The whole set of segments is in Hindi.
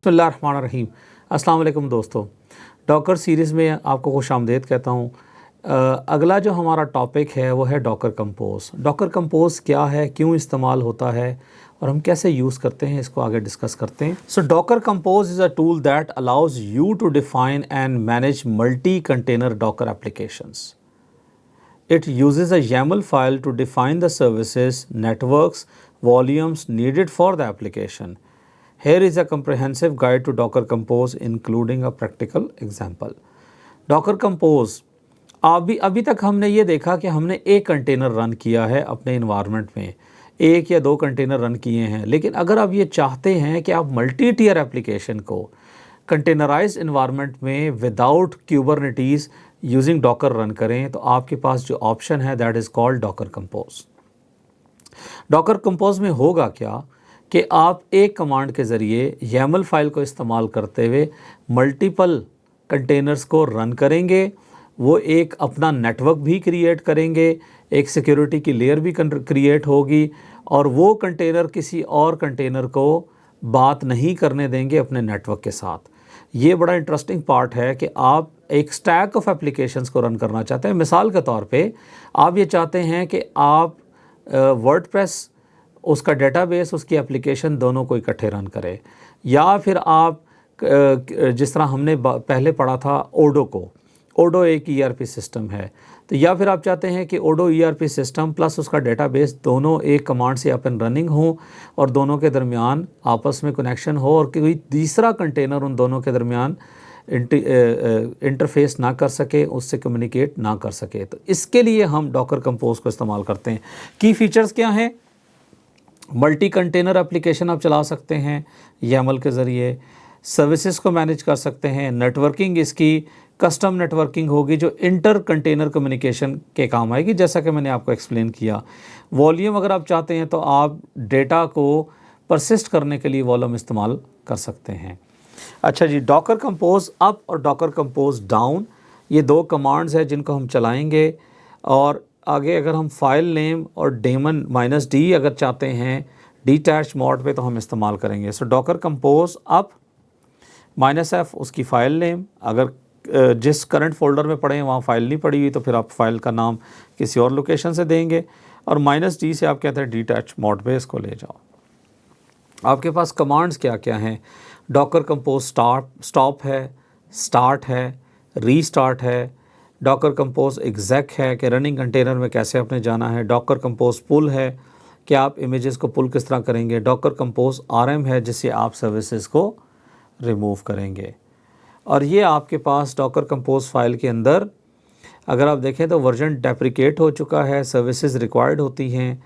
बिस्मिल्लाहिर्रहमानिर्रहीम। अस्सलाम वालेकुम दोस्तों, डॉकर सीरीज़ में आपको खुशामदीद कहता हूँ। अगला जो हमारा टॉपिक है वो है डॉकर कंपोज। डॉकर कंपोज क्या है, क्यों इस्तेमाल होता है और हम कैसे यूज़ करते हैं, इसको आगे डिस्कस करते हैं। So Docker Compose is a tool that allows you to define and manage multi container Docker applications. It uses a YAML file to define the services, networks, volumes needed for the application. Here is a comprehensive guide to Docker Compose including a practical example. Docker Compose अभी तक हमने ये देखा कि हमने एक कंटेनर रन किया है अपने इन्वायरमेंट में, एक या दो कंटेनर रन किए हैं। लेकिन अगर आप ये चाहते हैं कि आप मल्टी टियर एप्लीकेशन को कंटेनराइज इन्वायरमेंट में विदाउट क्यूबरनेटीज़ यूजिंग डॉकर रन करें, तो आपके पास जो ऑप्शन है that is called Docker compose. Docker compose में होगा क्या कि आप एक कमांड के ज़रिए YAML फाइल को इस्तेमाल करते हुए मल्टीपल कंटेनर्स को रन करेंगे। वो एक अपना नेटवर्क भी क्रिएट करेंगे, एक सिक्योरिटी की लेयर भी क्रिएट होगी और वो कंटेनर किसी और कंटेनर को बात नहीं करने देंगे अपने नेटवर्क के साथ। ये बड़ा इंटरेस्टिंग पार्ट है कि आप एक स्टैक ऑफ एप्लीकेशंस को रन करना चाहते हैं। मिसाल के तौर पे आप ये चाहते हैं कि आप वर्डप्रेस, उसका डेटाबेस, उसकी एप्लीकेशन दोनों को इकट्ठे रन करें, या फिर आप जिस तरह हमने पहले पढ़ा था ओडो एक ERP सिस्टम है, तो या फिर आप चाहते हैं कि ओडो ERP सिस्टम प्लस उसका डेटाबेस दोनों एक कमांड से अप एंड रनिंग हो और दोनों के दरमियान आपस में कनेक्शन हो और कोई तीसरा कंटेनर उन दोनों के दरमियान इंटरफेस ना कर सके, उससे कम्युनिकेट ना कर सके। तो इसके लिए हम डॉकर कंपोज को इस्तेमाल करते हैं। की फीचर्स क्या हैं? मल्टी कंटेनर एप्लीकेशन आप चला सकते हैं YAML के ज़रिए, सर्विसेज को मैनेज कर सकते हैं, नेटवर्किंग इसकी कस्टम नेटवर्किंग होगी जो इंटर कंटेनर कम्युनिकेशन के काम आएगी, जैसा कि मैंने आपको एक्सप्लेन किया। वॉल्यूम अगर आप चाहते हैं तो आप डेटा को परसिस्ट करने के लिए वॉल्यूम इस्तेमाल कर सकते हैं। अच्छा जी, डॉकर कंपोज अप और डॉकर कंपोज डाउन, ये दो कमांड्स हैं जिनको हम चलाएंगे। और आगे अगर हम फाइल नेम और डेमन -d अगर चाहते हैं डिटैच मोड पे, तो हम इस्तेमाल करेंगे। सो डॉकर कंपोज अप -f उसकी फ़ाइल नेम, अगर जिस करंट फोल्डर में पड़े हैं वहाँ फ़ाइल नहीं पड़ी हुई तो फिर आप फाइल का नाम किसी और लोकेशन से देंगे, और -d से आप कहते हैं डिटैच मोड पे इसको ले जाओ। आपके पास कमांड्स क्या क्या हैं? डॉकर कंपोज स्टॉप है, स्टार्ट है, रीस्टार्ट है, डॉकर कंपोज एग्जैक है कि रनिंग कंटेनर में कैसे आपने जाना है, डॉकर कंपोज पुल है कि आप इमेजेस को पुल किस तरह करेंगे, डॉकर कंपोज RM है जिससे आप सर्विसेज को रिमूव करेंगे। और ये आपके पास डॉकर कंपोज फाइल के अंदर अगर आप देखें तो वर्जन डेप्रिकेट हो चुका है, सर्विसेज रिक्वायर्ड होती हैं,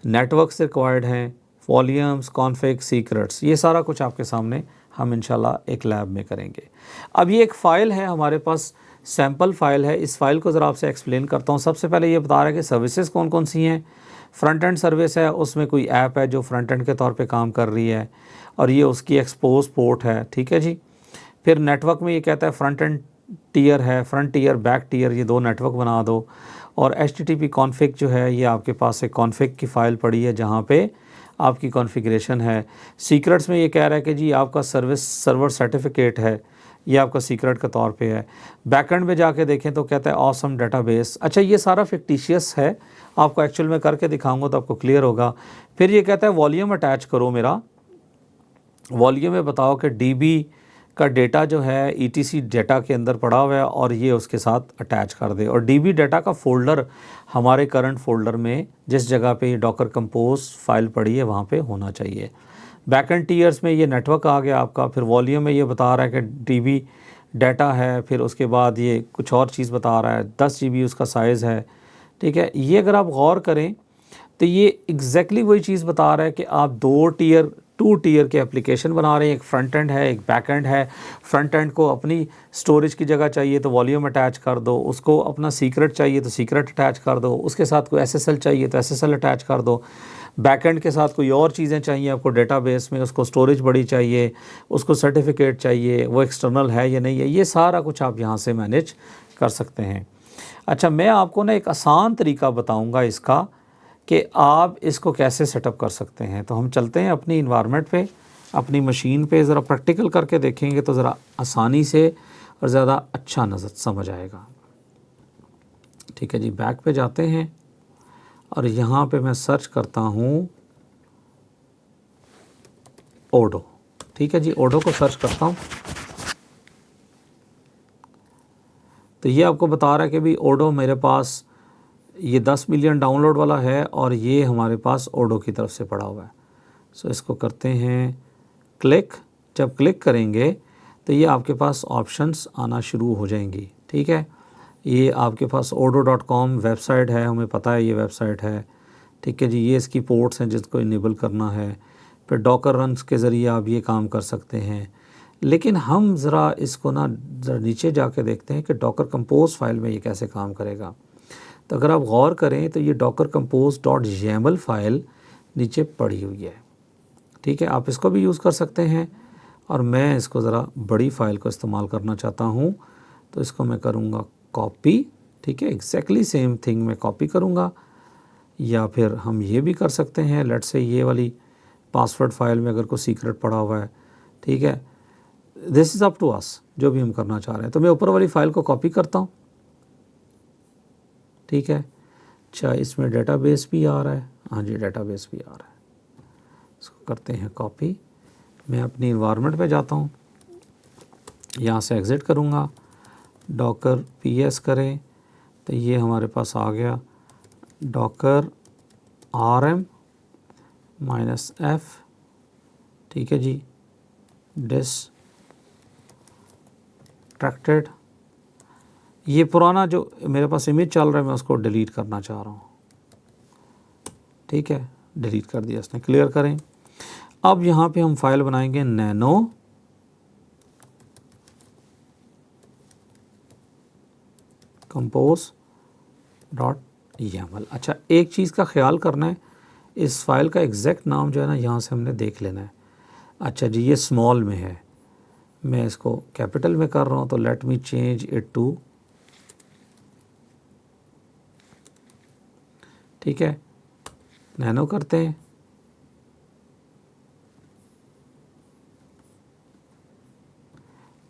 नेटवर्क्स रिक्वायर्ड हैं, वॉल्यूम्स, कॉन्फ़िग, सीक्रेट्स, ये सारा कुछ आपके सामने हम इंशाल्लाह एक लैब में करेंगे। अब ये एक फ़ाइल है हमारे पास, सैम्पल फ़ाइल है। इस फ़ाइल को ज़रा आपसे एक्सप्लेन करता हूँ। सबसे पहले ये बता रहा है कि सर्विसेज कौन कौन सी हैं। फ्रंट एंड सर्विस है, उसमें कोई ऐप है जो फ्रंट एंड के तौर पे काम कर रही है और ये उसकी एक्सपोज पोर्ट है, ठीक है जी। फिर नेटवर्क में ये कहता है फ्रंट एंड टीयर है, फ्रंट टीयर, बैक टीयर, ये दो नेटवर्क बना दो। और HTTP कॉन्फ़िग जो है, ये आपके पास एक कॉन्फ़िग की फ़ाइल पड़ी है जहाँ पे आपकी कॉन्फ़िगरेशन है। सीक्रेट्स में ये कह रहा है कि जी आपका सर्वर सर्टिफिकेट है, ये आपका सीक्रेट के तौर पे है। बैकएंड में जाके देखें तो कहता है ऑसम डेटाबेस। अच्छा, ये सारा फिक्टिशियस है, आपको एक्चुअल में करके दिखाऊंगा तो आपको क्लियर होगा। फिर ये कहता है वॉल्यूम अटैच करो मेरा, वॉल्यूम में बताओ कि DB का डेटा जो है ETC डेटा के अंदर पड़ा हुआ है और ये उसके साथ अटैच कर दे। और DB डेटा का फ़ोल्डर हमारे करंट फ़ोल्डर में जिस जगह पे ये डॉकर कंपोज फाइल पड़ी है वहाँ पे होना चाहिए। बैकएंड टीयर्स में ये नेटवर्क आ गया आपका। फिर वॉल्यूम में ये बता रहा है कि DB डाटा है, फिर उसके बाद ये कुछ और चीज़ बता रहा है, 10 GB उसका साइज़ है, ठीक है। ये अगर आप गौर करें तो ये एग्जैक्टली वही चीज़ बता रहा है कि आप 2 टीयर के एप्लीकेशन बना रहे हैं, एक फ्रंट एंड है, एक बैक एंड है। फ्रंट एंड को अपनी स्टोरेज की जगह चाहिए तो वॉल्यूम अटैच कर दो, उसको अपना सीक्रेट चाहिए तो सीक्रेट अटैच कर दो, उसके साथ कोई SSL चाहिए तो SSL अटैच कर दो। बैक एंड के साथ कोई और चीज़ें चाहिए आपको डेटाबेस में, उसको स्टोरेज बड़ी चाहिए, उसको सर्टिफिकेट चाहिए, वो एक्सटर्नल है या नहीं है, ये सारा कुछ आप यहाँ से मैनेज कर सकते हैं। अच्छा, मैं आपको ना एक आसान तरीका बताऊँगा इसका कि आप इसको कैसे सेटअप कर सकते हैं। तो हम चलते हैं अपनी इन्वायरमेंट पे। अपनी मशीन पे ज़रा प्रैक्टिकल करके देखेंगे तो ज़रा आसानी से और ज़्यादा अच्छा नज़र समझ आएगा। ठीक है जी, बैक पे जाते हैं और यहाँ पे मैं सर्च करता हूँ ओडो। ठीक है जी, ओडो को सर्च करता हूँ तो ये आपको बता रहा है कि भाई ओडो मेरे पास ये 10 मिलियन डाउनलोड वाला है और ये हमारे पास ओडो की तरफ से पड़ा हुआ है। सो इसको करते हैं क्लिक। जब क्लिक करेंगे तो ये आपके पास ऑप्शंस आना शुरू हो जाएंगी। ठीक है, ये आपके पास odo.com वेबसाइट है, हमें पता है ये वेबसाइट है। ठीक है जी, ये इसकी पोर्ट्स हैं जिसको इनेबल करना है। फिर डॉकर रन्स के ज़रिए आप ये काम कर सकते हैं। लेकिन हम ज़रा इसको ना ज़रा नीचे जाके देखते हैं कि डॉकर कंपोज फाइल में ये कैसे काम करेगा। तो अगर आप गौर करें तो ये डॉकर कंपोज .yaml फाइल नीचे पड़ी हुई है। ठीक है, आप इसको भी यूज़ कर सकते हैं और मैं इसको ज़रा बड़ी फ़ाइल को इस्तेमाल करना चाहता हूँ तो इसको मैं करूँगा कॉपी। ठीक है, एग्जैक्टली सेम थिंग मैं कॉपी करूँगा। या फिर हम ये भी कर सकते हैं, लेट्स से ये वाली पासवर्ड फाइल में अगर कोई सीक्रेट पड़ा हुआ है। ठीक है, this is up to us, जो भी हम करना चाह रहे हैं। तो मैं ऊपर वाली फ़ाइल को कॉपी करता हूँ। ठीक है, अच्छा इसमें डेटाबेस भी आ रहा है। हाँ जी, डेटाबेस भी आ रहा है। इसको करते हैं कॉपी। मैं अपनी इन्वायरमेंट पे जाता हूँ, यहाँ से एग्ज़िट करूँगा, डॉकर ps करें तो ये हमारे पास आ गया डॉकर rm -f। ठीक है जी, डिस्ट्रैक्टेड। ये पुराना जो मेरे पास इमेज चल रहा है मैं उसको डिलीट करना चाह रहा हूँ। ठीक है, डिलीट कर दिया इसने। क्लियर करें। अब यहाँ पे हम फाइल बनाएंगे नैनो compose.yaml। अच्छा, एक चीज़ का ख्याल करना है, इस फाइल का एग्जैक्ट नाम जो है ना यहाँ से हमने देख लेना है। अच्छा जी, ये स्मॉल में है, मैं इसको कैपिटल में कर रहा हूँ तो let me change it to. ठीक है, नैनो करते हैं।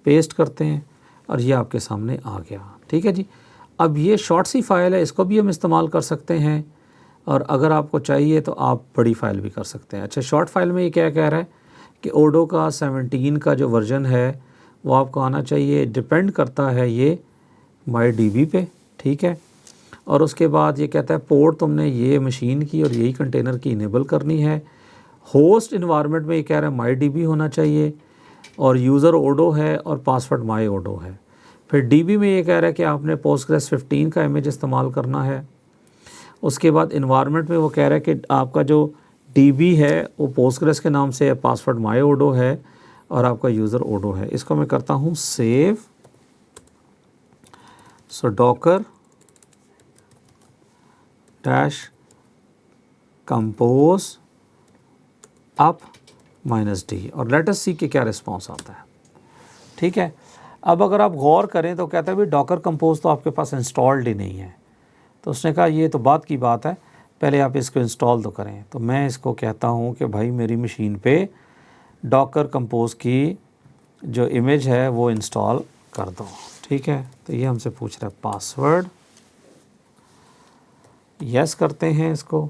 पेस्ट करते हैं और ये आपके सामने आ गया। ठीक है जी, अब ये शॉर्ट सी फाइल है, इसको भी हम इस्तेमाल कर सकते हैं और अगर आपको चाहिए तो आप बड़ी फ़ाइल भी कर सकते हैं। अच्छा, शॉर्ट फाइल में ये क्या कह रहा है कि ओडो का 17 का जो वर्जन है वो आपको आना चाहिए। डिपेंड करता है ये MyDB पे। ठीक है, और उसके बाद ये कहता है पोर्ट तुमने ये मशीन की और यही कंटेनर की इनेबल करनी है। होस्ट इन्वायरमेंट में ये कह रहा है MyDB होना चाहिए और यूज़र ओडो है और पासवर्ड माई ओडो है। फिर डीबी में ये कह रहा है कि आपने पोस्टग्रेस 15 का इमेज इस्तेमाल करना है। उसके बाद इन्वायरमेंट में वो कह रहा है कि आपका जो डीबी है वो पोस्टग्रेस के नाम से है, पासवर्ड माई ओडो है और आपका यूज़र ओडो है। इसको मैं करता हूँ सेव। सो डॉकर -compose up -d और लेट अस सी कि क्या रिस्पॉन्स आता है। ठीक है, अब अगर आप गौर करें तो कहता है भाई डॉकर कंपोज तो आपके पास इंस्टॉल्ड ही नहीं है। तो उसने कहा ये तो बात की बात है, पहले आप इसको इंस्टॉल तो करें। तो मैं इसको कहता हूँ कि भाई मेरी मशीन पे डॉकर कंपोज की जो इमेज है वो इंस्टॉल कर दो। ठीक है, तो ये हमसे पूछ रहा है पासवर्ड। यस करते हैं इसको।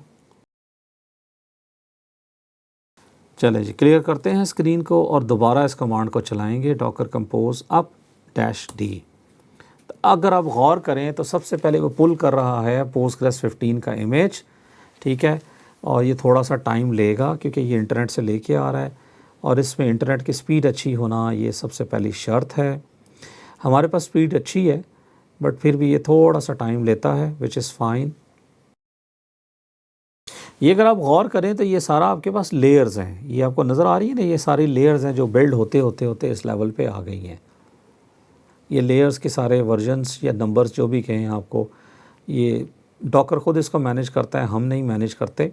चले जी, क्लियर करते हैं स्क्रीन को और दोबारा इस कमांड को चलाएंगे डॉकर कंपोज अप -d। तो अगर आप गौर करें तो सबसे पहले वो पुल कर रहा है पोस्टग्रेस 15 का इमेज। ठीक है, और ये थोड़ा सा टाइम लेगा क्योंकि ये इंटरनेट से लेके आ रहा है और इसमें इंटरनेट की स्पीड अच्छी होना ये सबसे पहली शर्त है। हमारे पास स्पीड अच्छी है बट फिर भी ये थोड़ा सा टाइम लेता है, विच इज़ फाइन। ये अगर आप गौर करें तो ये सारा आपके पास लेयर्स हैं, ये आपको नज़र आ रही है ना, ये सारी लेयर्स हैं जो बिल्ड होते होते होते इस लेवल पे आ गई हैं। ये लेयर्स के सारे वर्जन्स या नंबर्स जो भी कहें आपको, ये डॉकर खुद इसको मैनेज करता है, हम नहीं मैनेज करते।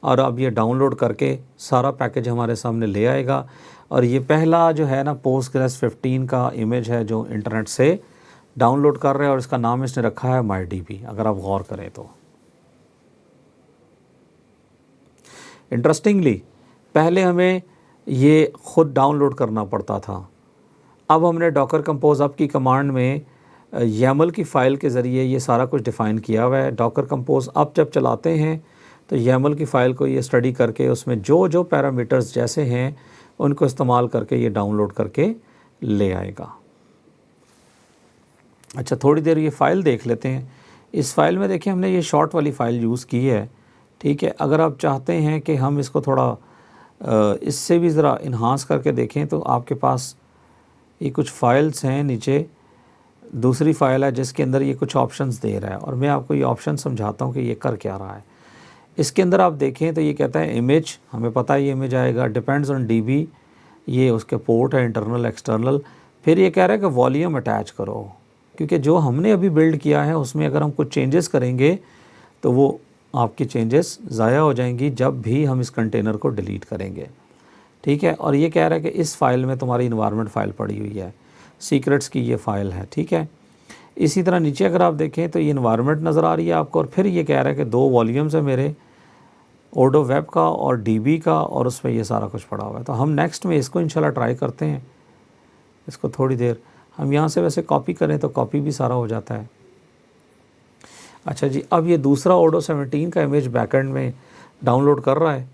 और अब ये डाउनलोड करके सारा पैकेज हमारे सामने ले आएगा। और ये पहला जो है ना पोस्टग्रेस 15 का इमेज है जो इंटरनेट से डाउनलोड कर रहे हैं और इसका नाम इसने रखा है MyDB। अगर आप गौर करें तो इंटरेस्टिंगली पहले हमें ये ख़ुद डाउनलोड करना पड़ता था। अब हमने डॉकर कंपोज अप की कमांड में YAML की फ़ाइल के ज़रिए ये सारा कुछ डिफ़ाइन किया हुआ है। डॉकर कंपोज अप जब चलाते हैं तो YAML की फ़ाइल को ये स्टडी करके उसमें जो जो पैरामीटर्स जैसे हैं उनको इस्तेमाल करके ये डाउनलोड करके ले आएगा। अच्छा, थोड़ी देर ये फ़ाइल देख लेते हैं। इस फ़ाइल में देखिए हमने ये शॉर्ट वाली फ़ाइल यूज़ की है, ठीक है। अगर आप चाहते हैं कि हम इसको थोड़ा इससे भी ज़रा इन्हांस करके देखें तो आपके पास ये कुछ फ़ाइल्स हैं नीचे, दूसरी फ़ाइल है जिसके अंदर ये कुछ ऑप्शंस दे रहा है और मैं आपको ये ऑप्शन समझाता हूँ कि ये कर क्या रहा है। इसके अंदर आप देखें तो ये कहता है इमेज, हमें पता है ये इमेज आएगा, डिपेंड्स ऑन DB, ये उसके पोर्ट है इंटरनल एक्सटर्नल। फिर ये कह रहा है कि वॉल्यूम अटैच करो, क्योंकि जो हमने अभी बिल्ड किया है उसमें अगर हम कुछ चेंजेस करेंगे तो वो आपकी चेंजेस ज़ाया हो जाएंगी जब भी हम इस कंटेनर को डिलीट करेंगे, ठीक है। और ये कह रहा है कि इस फ़ाइल में तुम्हारी इन्वायरमेंट फ़ाइल पड़ी हुई है, सीक्रेट्स की ये फ़ाइल है, ठीक है। इसी तरह नीचे अगर आप देखें तो ये इन्वायरमेंट नज़र आ रही है आपको, और फिर ये कह रहा है कि 2 वॉल्यूम्स है मेरे, ओडो वेब का और DB का, और उसमें ये सारा कुछ पड़ा हुआ है। तो हम नेक्स्ट में इसको इंशाल्लाह ट्राई करते हैं। इसको थोड़ी देर हम यहाँ से वैसे कॉपी करें तो कॉपी भी सारा हो जाता है। अच्छा जी, अब ये दूसरा ओडो 17 का इमेज बैकएंड में डाउनलोड कर रहा है।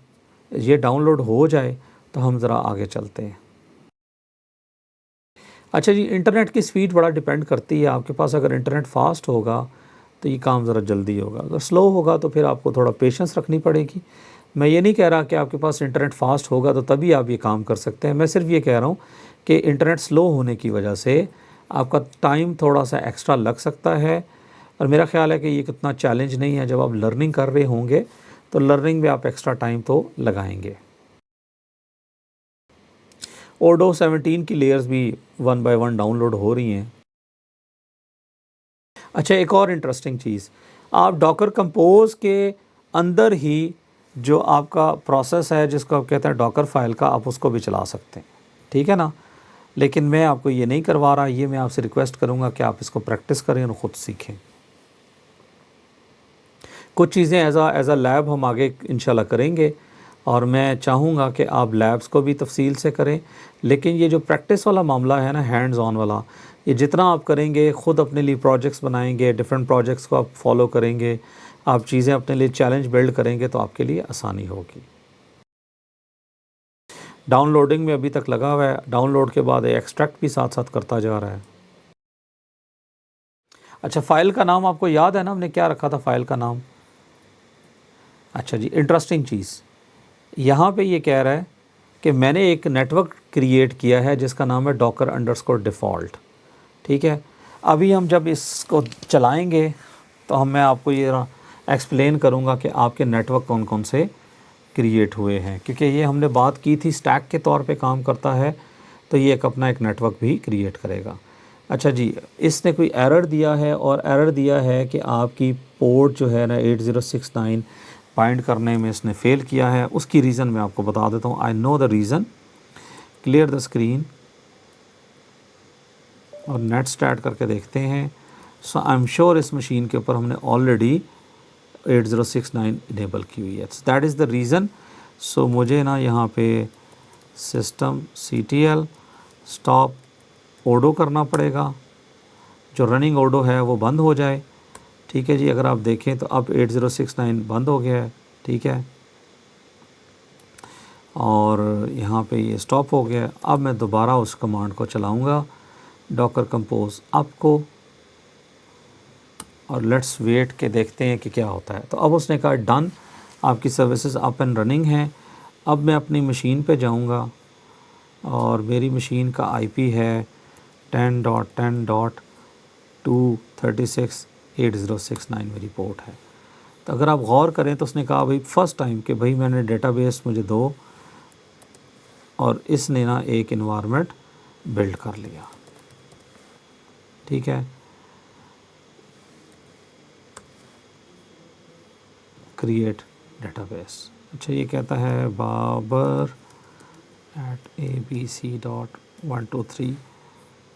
ये डाउनलोड हो जाए तो हम ज़रा आगे चलते हैं। अच्छा जी, इंटरनेट की स्पीड बड़ा डिपेंड करती है। आपके पास अगर इंटरनेट फास्ट होगा तो ये काम ज़रा जल्दी होगा, अगर स्लो होगा तो फिर आपको थोड़ा पेशेंस रखनी पड़ेगी। मैं ये नहीं कह रहा कि आपके पास इंटरनेट फास्ट होगा तो तभी आप ये काम कर सकते हैं। मैं सिर्फ ये कह रहा हूँ कि इंटरनेट स्लो होने की वजह से आपका टाइम थोड़ा सा एक्स्ट्रा लग सकता है, और मेरा ख़्याल है कि ये कितना चैलेंज नहीं है। जब आप लर्निंग कर रहे होंगे तो लर्निंग में आप एक्स्ट्रा टाइम तो लगाएंगे। ओडो 17 की लेयर्स भी 1 बाय 1 डाउनलोड हो रही हैं। अच्छा, एक और इंटरेस्टिंग चीज़, आप डॉकर कंपोज के अंदर ही जो आपका प्रोसेस है जिसको आप कहते हैं डॉकर फाइल का, आप उसको भी चला सकते हैं, ठीक है ना। लेकिन मैं आपको ये नहीं करवा रहा, ये मैं आपसे रिक्वेस्ट करूँगा कि आप इसको प्रैक्टिस करें और ख़ुद सीखें। कुछ चीज़ें एज़ अ लैब हम आगे इंशाल्लाह करेंगे, और मैं चाहूँगा कि आप लैब्स को भी तफसील से करें। लेकिन ये जो प्रैक्टिस वाला मामला है ना, हैंड्स ऑन वाला, ये जितना आप करेंगे, ख़ुद अपने लिए प्रोजेक्ट्स बनाएंगे, डिफरेंट प्रोजेक्ट्स को आप फॉलो करेंगे, आप चीज़ें अपने लिए चैलेंज बिल्ड करेंगे तो आपके लिए आसानी होगी। डाउनलोडिंग में अभी तक लगा हुआ है, डाउनलोड के बाद एक्सट्रैक्ट भी साथ साथ करता जा रहा है। अच्छा, फ़ाइल का नाम आपको याद है ना, हमने क्या रखा था फ़ाइल का नाम? अच्छा जी, इंटरेस्टिंग चीज़ यहाँ पे ये कह रहा है कि मैंने एक नेटवर्क क्रिएट किया है जिसका नाम है docker_default, ठीक है। अभी हम जब इसको चलाएंगे तो मैं आपको ये एक्सप्लेन करूँगा कि आपके नेटवर्क कौन कौन से क्रिएट हुए हैं, क्योंकि ये हमने बात की थी स्टैक के तौर पे काम करता है, तो ये अपना एक नेटवर्क भी क्रिएट करेगा। अच्छा जी, इसने कोई एरर दिया है, और एरर दिया है कि आपकी पोर्ट जो है ना 8069 फाइंड करने में इसने फ़ेल किया है। उसकी रीज़न मैं आपको बता देता हूँ। I know the reason, clear the screen और नेट स्टार्ट करके देखते हैं। सो आई एम श्योर इस मशीन के ऊपर हमने ऑलरेडी 8069 इनेबल की हुई है, दैट इज़ द रीज़न। सो मुझे ना यहाँ पे सिस्टम CTL स्टॉप ओडो करना पड़ेगा, जो रनिंग ओडो है वो बंद हो जाए, ठीक है जी। अगर आप देखें तो अब 8069 बंद हो गया है, ठीक है, और यहाँ पे ये स्टॉप हो गया। अब मैं दोबारा उस कमांड को चलाऊँगा, डॉकर कंपोज अप को, और लेट्स वेट के देखते हैं कि क्या होता है। तो अब उसने कहा डन, आपकी सर्विसेज अप एंड रनिंग हैं। अब मैं अपनी मशीन पे जाऊँगा, और मेरी मशीन का IP है 10.10.236.8069 मेरी पोर्ट है। तो अगर आप गौर करें तो उसने कहा भाई फ़र्स्ट टाइम कि भाई मैंने डेटाबेस मुझे दो, और इसने ना एक इन्वायरमेंट बिल्ड कर लिया, ठीक है। क्रिएट डेटाबेस, अच्छा ये कहता है babar@abc.123,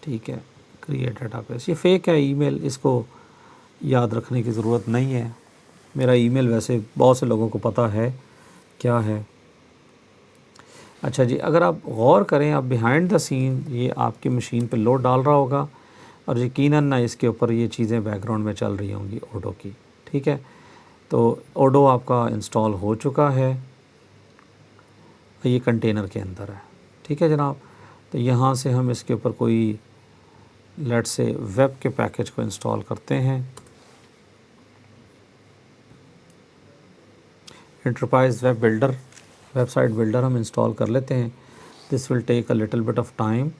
ठीक है, क्रिएट डेटाबेस। ये फेक है ईमेल, इसको याद रखने की ज़रूरत नहीं है। मेरा ईमेल वैसे बहुत से लोगों को पता है क्या है। अच्छा जी, अगर आप गौर करें, आप बिहाइंड द सीन ये आपकी मशीन पे लोड डाल रहा होगा और यकीनन ना इसके ऊपर ये चीज़ें बैकग्राउंड में चल रही होंगी ओडो की। ठीक है, तो ओडो आपका इंस्टॉल हो चुका है, ये कंटेनर के अंदर है। ठीक है जनाब, तो यहाँ से हम इसके ऊपर कोई लेट से वेब के पैकेज को इंस्टॉल करते हैं। Enterprise web builder, website builder हम इंस्टॉल कर लेते हैं। This will take a little bit of time.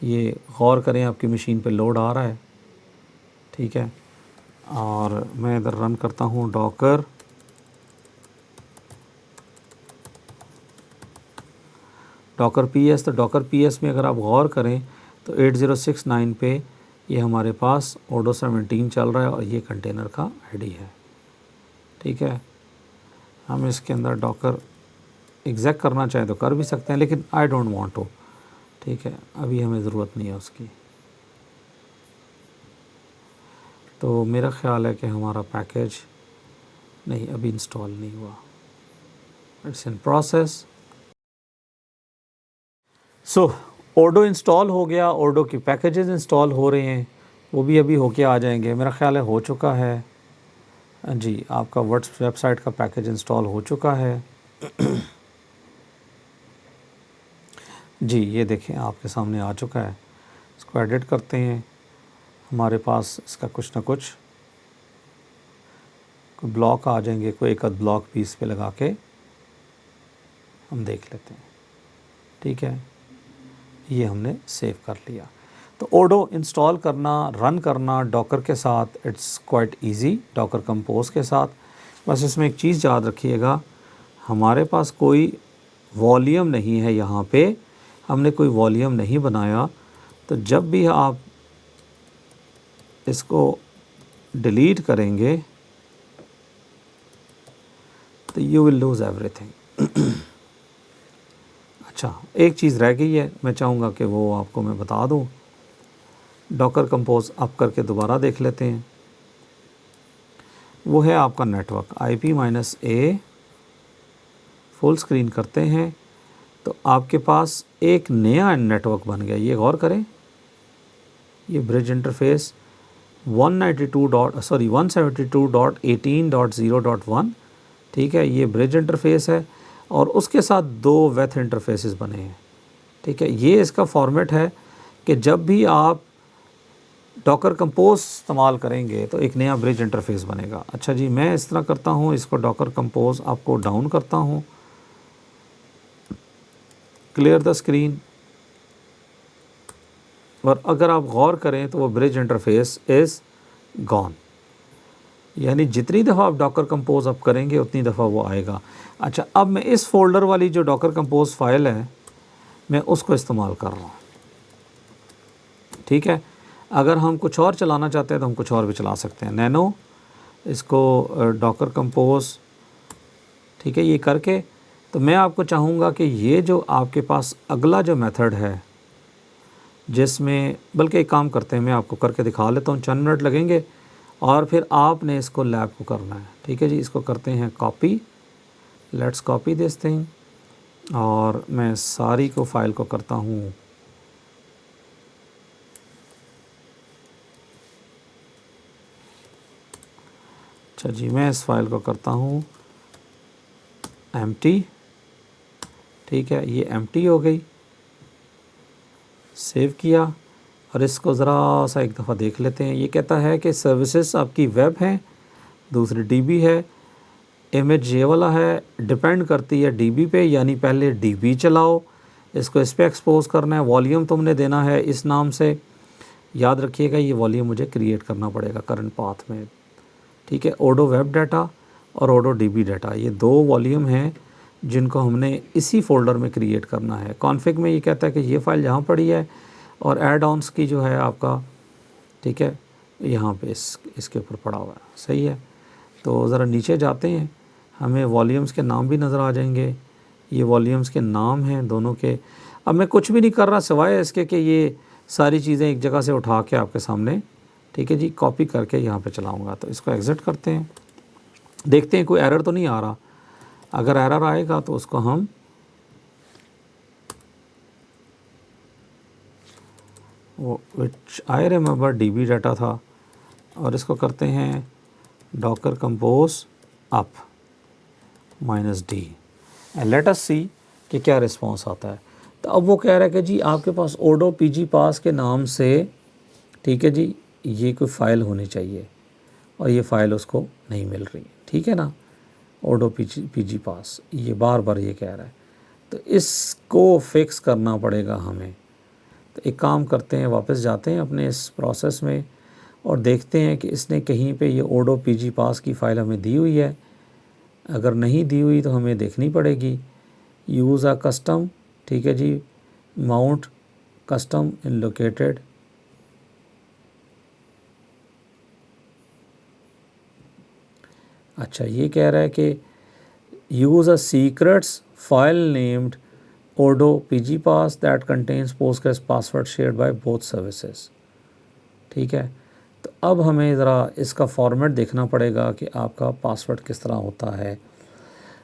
ये गौर करें आपकी मशीन पे लोड आ रहा है। ठीक है, और मैं इधर रन करता हूँ डॉकर पीएस। तो डॉकर पीएस में अगर आप गौर करें तो 8069 पे ये हमारे पास ओडो 17 चल रहा है और ये कंटेनर का आईडी है। ठीक है, हम इसके अंदर डॉकर एग्जैक्ट करना चाहें तो कर भी सकते हैं, लेकिन आई डोंट वांट टू। ठीक है, अभी हमें ज़रूरत नहीं है उसकी। तो मेरा ख़्याल है कि हमारा पैकेज नहीं अभी इंस्टॉल नहीं हुआ, it's in process. So Odoo install हो गया, ओडो की पैकेजेस इंस्टॉल हो रहे हैं, वो भी अभी होके आ जाएंगे। मेरा ख़्याल है हो चुका है जी, आपका वर्ड्स वेबसाइट का पैकेज इंस्टॉल हो चुका है। जी ये देखें आपके सामने आ चुका है। इसको एडिट करते हैं, हमारे पास इसका कुछ ना कुछ कोई ब्लॉक आ जाएंगे, कोई एक आध ब्लॉक भी इस पे लगा के हम देख लेते हैं। ठीक है, ये हमने सेव कर लिया। तो ओडो इंस्टॉल करना, रन करना डॉकर के साथ it's quite easy, Docker compose के साथ। बस इसमें एक चीज़ याद रखिएगा, हमारे पास कोई वॉल्यूम नहीं है, यहाँ पे हमने कोई वॉल्यूम नहीं बनाया। तो जब भी आप इसको डिलीट करेंगे तो यू विल लूज़ एवरीथिंग। अच्छा, एक चीज़ रह गई है, मैं चाहूँगा कि वो आपको मैं बता दूँ। डॉकर कंपोज अप करके दोबारा देख लेते हैं। वो है आपका नेटवर्क IP-A। फुल स्क्रीन करते हैं तो आपके पास एक नया नेटवर्क बन गया। ये गौर करें, ये ब्रिज इंटरफेस 172.18.0.1। ठीक है, ये ब्रिज इंटरफेस है और उसके साथ दो वेथ इंटरफेसेस बने हैं। ठीक है, ये इसका फॉर्मेट है कि जब भी आप डॉकर कंपोज इस्तेमाल करेंगे तो एक नया ब्रिज इंटरफेस बनेगा। अच्छा जी, मैं इस तरह करता हूँ, इसको डॉकर कंपोज आपको डाउन करता हूँ, क्लियर द स्क्रीन, और अगर आप गौर करें तो वो ब्रिज इंटरफेस इज़ गॉन। यानी जितनी दफ़ा आप डॉकर कंपोज अप करेंगे उतनी दफ़ा वो आएगा। अच्छा, अब मैं इस फोल्डर वाली जो डॉकर कंपोज फाइल है मैं उसको इस्तेमाल कर रहा हूँ। ठीक है, अगर हम कुछ और चलाना चाहते हैं तो हम कुछ और भी चला सकते हैं। नैनो इसको डॉकर कंपोज, ठीक है, ये करके तो मैं आपको चाहूँगा कि ये जो आपके पास अगला जो मेथड है, जिसमें बल्कि एक काम करते हैं, मैं आपको करके दिखा लेता हूँ, चंद मिनट लगेंगे और फिर आपने इसको लैब को करना है। ठीक है जी, इसको करते हैं copy, let's copy this thing, और मैं सारी को फाइल को करता हूँ अच्छा जी, मैं इस फाइल को करता हूँ एम्प्टी। ठीक है, ये एम्प्टी हो गई, सेव किया और इसको ज़रा सा एक दफ़ा देख लेते हैं। ये कहता है कि सर्विसेज आपकी वेब हैं, दूसरी डीबी है, इमेज ये वाला है, डिपेंड करती है डीबी पे, यानी पहले डीबी चलाओ, इसको इस पर एक्सपोज करना है, वॉल्यूम तुमने देना है इस नाम से। याद रखिएगा ये वॉल्यूम मुझे क्रिएट करना पड़ेगा करंट पाथ में। ठीक है, ओडो वेब डाटा और ओडो डीबी डाटा, ये दो वॉल्यूम हैं जिनको हमने इसी फोल्डर में क्रिएट करना है। कॉन्फ़िग में ये कहता है कि ये फ़ाइल यहाँ पड़ी है और ऐड ऑन्स की जो है आपका, ठीक है, यहाँ पे इसके ऊपर पड़ा हुआ है। सही है, तो ज़रा नीचे जाते हैं, हमें वॉल्यूम्स के नाम भी नज़र आ जाएंगे। ये वॉल्यूम्स के नाम हैं दोनों के। अब मैं कुछ भी नहीं कर रहा सिवाय इसके कि ये सारी चीज़ें एक जगह से उठा के आपके सामने, ठीक है जी, कॉपी करके यहाँ पे चलाऊँगा। तो इसको एग्ज़िट करते हैं, देखते हैं कोई एरर तो नहीं आ रहा। अगर एरर आएगा तो उसको हम वो which I remember DB data था, और इसको करते हैं Docker Compose up -d and let us see कि क्या रिस्पांस आता है। तो अब वो कह रहा है कि जी आपके पास ओडो पीजी पास के नाम से, ठीक है जी, ये कोई फ़ाइल होनी चाहिए, और ये फ़ाइल उसको नहीं मिल रही, ठीक है ना, ओडो पीजी पास, ये बार बार ये कह रहा है। तो इसको फिक्स करना पड़ेगा हमें। तो एक काम करते हैं, वापस जाते हैं अपने इस प्रोसेस में और देखते हैं कि इसने कहीं पे ये ओडो पीजी पास की फ़ाइल हमें दी हुई है। अगर नहीं दी हुई तो हमें देखनी पड़ेगी। यूज़ अ कस्टम, ठीक है जी, माउंट कस्टम इन लोकेटेड, अच्छा ये कह रहा है कि use a secrets file named Odoo PG pass that contains Postgres password shared by both services, ठीक है। तो अब हमें ज़रा इसका फॉर्मेट देखना पड़ेगा कि आपका पासवर्ड किस तरह होता है।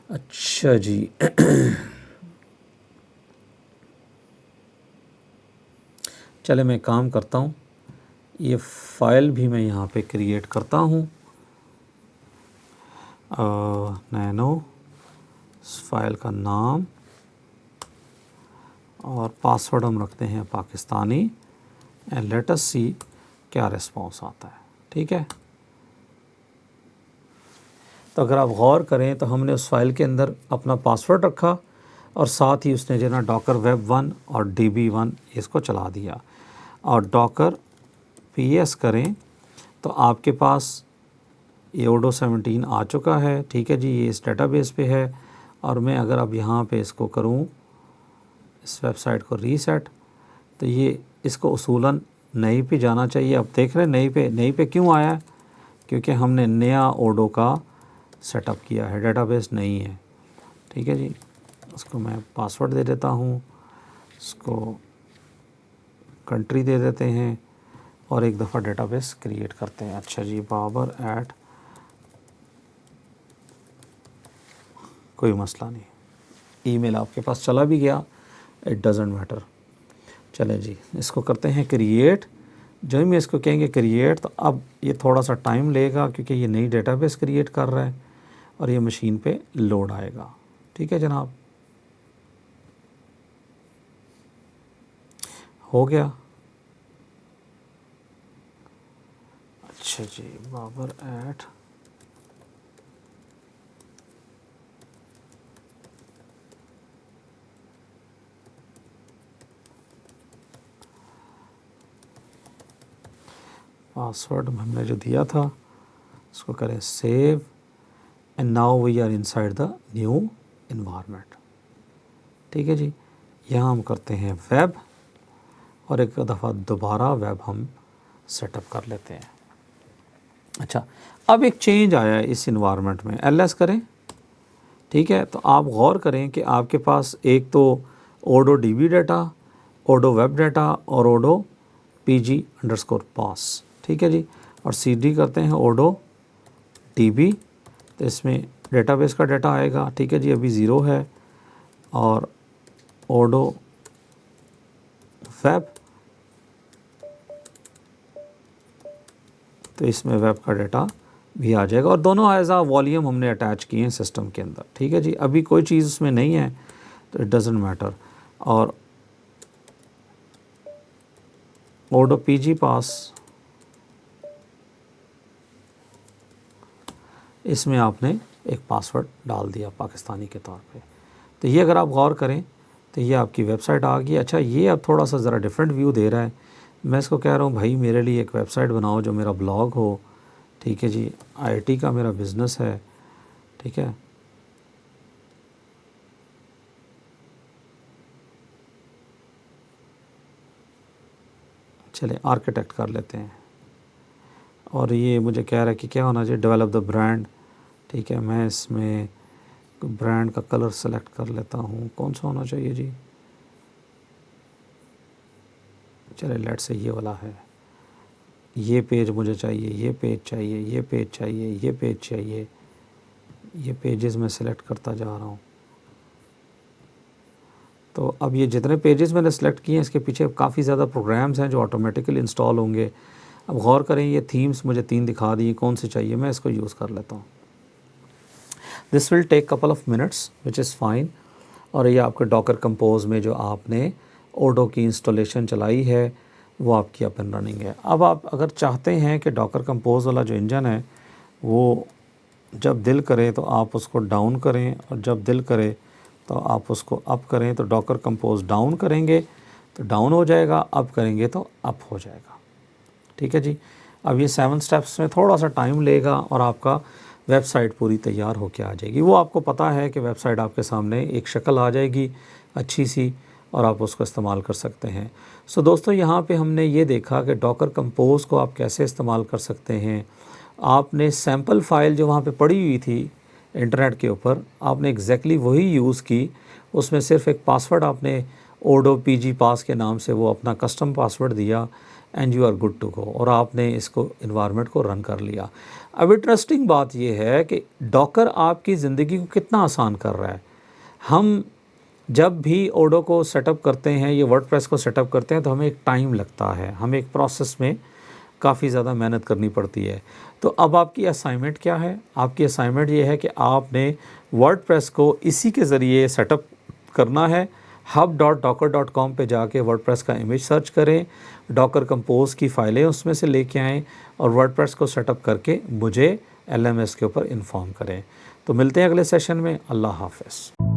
अच्छा जी चले मैं काम करता हूँ, ये फ़ाइल भी मैं यहाँ पे क्रिएट करता हूँ, नैनो फाइल का नाम और पासवर्ड हम रखते हैं पाकिस्तानी, एंड लेट अस सी क्या रिस्पांस आता है, ठीक है। तो अगर आप गौर करें तो हमने उस फाइल के अंदर अपना पासवर्ड रखा और साथ ही उसने जो ना डॉकर वेब 1 और DB1 इसको चला दिया, और डॉकर PS करें तो आपके पास ये ओडो 17 आ चुका है, ठीक है जी, ये इस डेटाबेस पे है। और मैं अगर अब यहाँ पे इसको करूँ, इस वेबसाइट को रीसेट, तो ये इसको उसूलन नई पे जाना चाहिए। अब देख रहे हैं नई पे क्यों आया, क्योंकि हमने नया ओडो का सेटअप किया है, डेटाबेस नहीं है, ठीक है जी। उसको मैं पासवर्ड दे देता हूँ, इसको कंट्री दे देते हैं और एक दफ़ा डेटाबेस क्रिएट करते हैं। अच्छा जी, बाबर @ कोई मसला नहीं, ईमेल आपके पास चला भी गया, इट डज़ंट मैटर। चले जी, इसको करते हैं क्रिएट। जो ही मैं इसको कहेंगे क्रिएट, तो अब ये थोड़ा सा टाइम लेगा क्योंकि ये नई डेटाबेस क्रिएट कर रहा है और ये मशीन पे लोड आएगा, ठीक है जनाब। हो गया। अच्छा जी, बाबर @ पासवर्ड हमने जो दिया था उसको करें save, and now we are inside the new environment, ठीक है जी। यहाँ हम करते हैं वेब और एक दफ़ा दोबारा वेब हम सेटअप कर लेते हैं। अच्छा, अब एक चेंज आया है इस इन्वायरमेंट में, LS करें, ठीक है। तो आप गौर करें कि आपके पास एक तो ओडो DB डाटा, ओडो वेब डाटा और ओडो PG_पास, ठीक है जी। और CD करते हैं ओडो DB, तो इसमें डेटाबेस का डाटा आएगा, ठीक है जी, अभी 0 है। और ओडो वेब, तो इसमें वेब का डाटा भी आ जाएगा और दोनों एज आ वॉल्यूम हमने अटैच किए हैं सिस्टम के अंदर, ठीक है जी। अभी कोई चीज़ उसमें नहीं है तो इट डज़ंट मैटर। और ओडो PG पास, इसमें आपने एक पासवर्ड डाल दिया पाकिस्तानी के तौर पे। तो ये अगर आप गौर करें तो ये आपकी वेबसाइट आ गई। अच्छा, ये अब थोड़ा सा ज़रा डिफरेंट व्यू दे रहा है। मैं इसको कह रहा हूँ भाई मेरे लिए एक वेबसाइट बनाओ जो मेरा ब्लॉग हो, ठीक है जी, IT का मेरा बिज़नेस है, ठीक है। चले आर्किटेक्ट कर लेते हैं। और ये मुझे कह रहा है कि क्या होना चाहिए, डेवलप द ब्रांड, ठीक है। मैं इसमें ब्रांड का कलर सेलेक्ट कर लेता हूँ, कौन सा होना चाहिए जी, चले लेट से ये वाला है। ये पेज मुझे चाहिए, ये पेज चाहिए, ये पेज चाहिए, ये पेज चाहिए, ये पेजेस मैं सेलेक्ट करता जा रहा हूँ। तो अब ये जितने पेजेस मैंने सेलेक्ट किए हैं इसके पीछे काफ़ी ज़्यादा प्रोग्राम्स हैं जो ऑटोमेटिकली इंस्टॉल होंगे। अब गौर करें, ये थीम्स मुझे 3 दिखा दी, कौन सी चाहिए, मैं इसको यूज़ कर लेता हूँ। This will take couple of minutes which is fine. और ये आपके डॉकर कंपोज में जो आपने ओडो की इंस्टॉलेशन चलाई है वो आपकी अप एंड रनिंग है। अब आप अगर चाहते हैं कि डॉकर कंपोज वाला जो इंजन है वो जब दिल करे तो आप उसको डाउन करें और जब दिल करे तो आप उसको अप करें, तो डॉकर कंपोज डाउन करेंगे तो डाउन हो जाएगा, अप करेंगे तो अप हो जाएगा। ठीक है जी। अब ये 7 स्टेप्स में थोड़ा सा टाइम लेगा और आपका वेबसाइट पूरी तैयार होकर आ जाएगी। वो आपको पता है कि वेबसाइट आपके सामने एक शक्ल आ जाएगी अच्छी सी और आप उसको इस्तेमाल कर सकते हैं। सो दोस्तों, यहाँ पे हमने ये देखा कि डॉकर कंपोज को आप कैसे इस्तेमाल कर सकते हैं। आपने सैम्पल फ़ाइल जो वहाँ पे पड़ी हुई थी इंटरनेट के ऊपर, आपने एग्जैक्टली वही यूज़ की। उसमें सिर्फ एक पासवर्ड आपने ओडो PG पास के नाम से वो अपना कस्टम पासवर्ड दिया and you are good to go, और आपने इसको इन्वायरमेंट को रन कर लिया। अब इंटरेस्टिंग बात यह है कि डॉकर आपकी ज़िंदगी को कितना आसान कर रहा है। हम जब भी ओडो को सेटअप करते हैं, ये वर्डप्रेस को सेटअप करते हैं, तो हमें एक टाइम लगता है, हमें एक प्रोसेस में काफ़ी ज़्यादा मेहनत करनी पड़ती है। तो अब आपकी असाइनमेंट क्या है? आपकी असाइनमेंट ये है कि आपने वर्डप्रेस को इसी के ज़रिए सेटअप करना है। hub.docker.com पे जाके वर्डप्रेस का इमेज सर्च करें, डॉकर कंपोज की फ़ाइलें उसमें से लेके आएँ और वर्डप्रेस को सेटअप करके मुझे LMS के ऊपर इन्फॉर्म करें। तो मिलते हैं अगले सेशन में। अल्लाह हाफ़िज़।